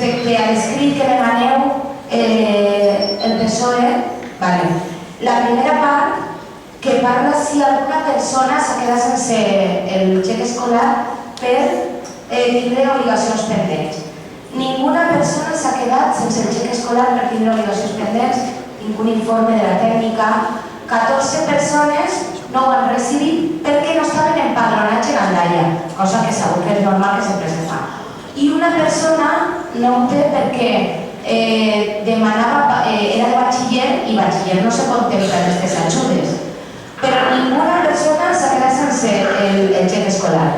respecte a l'escrit que demaneu el PSOE, la primera part que parla si alguna persona s'ha quedat sense el xec escolar per tindre obligacions pendents. Ninguna persona s'ha quedat sense el xec escolar per tindre obligacions pendents, ningú informe de la tècnica. 14 persones no ho han recibit perquè no estaven en padronatge en Aldaia, cosa que segur que és normal que sempre se fa. I una persona no ho té perquè demanava, era de batxiller i batxiller no se contempla en aquestes ajudes. Però ninguna persona s'ha quedat sense el xec escolar.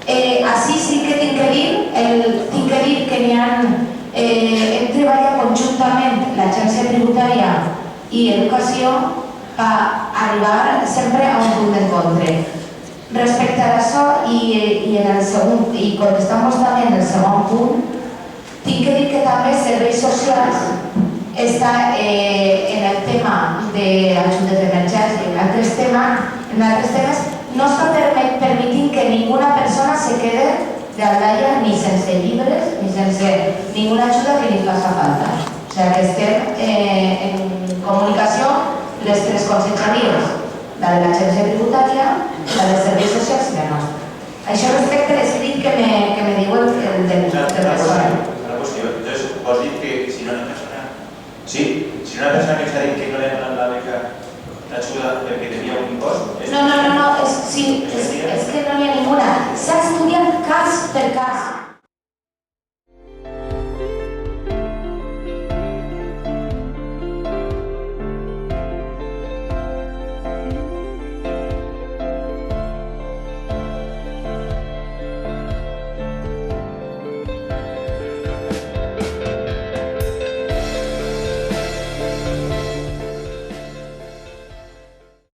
Així sí que tinc que dir que hem treballat conjuntament l'Agència Tributària i Educació per arribar sempre a un punt d'encontre. Respecte a això, i contestant-vos també en el segon punt, tinc que dir que també serveis socials està en el tema d'ajudes d'emergència i en altres temes no està permitint que ninguna persona se quede d'Aldaia ni sense llibres ni sense ninguna ajuda que li faci falta. O sigui que estem en comunicació les tres conselleries, la de l'Agència Tributària, la de Serveis Socials i la nostra. Això respecte a l'escrit que me diu el del PSOE. Una qüestió, entonces, vos dit que si no una persona... Sí? Si una persona que està dient que no li ha donat la beca l'ajuda perquè tenia un impost... No, és que no n'hi ha ninguna. S'ha estudiat cas per cas.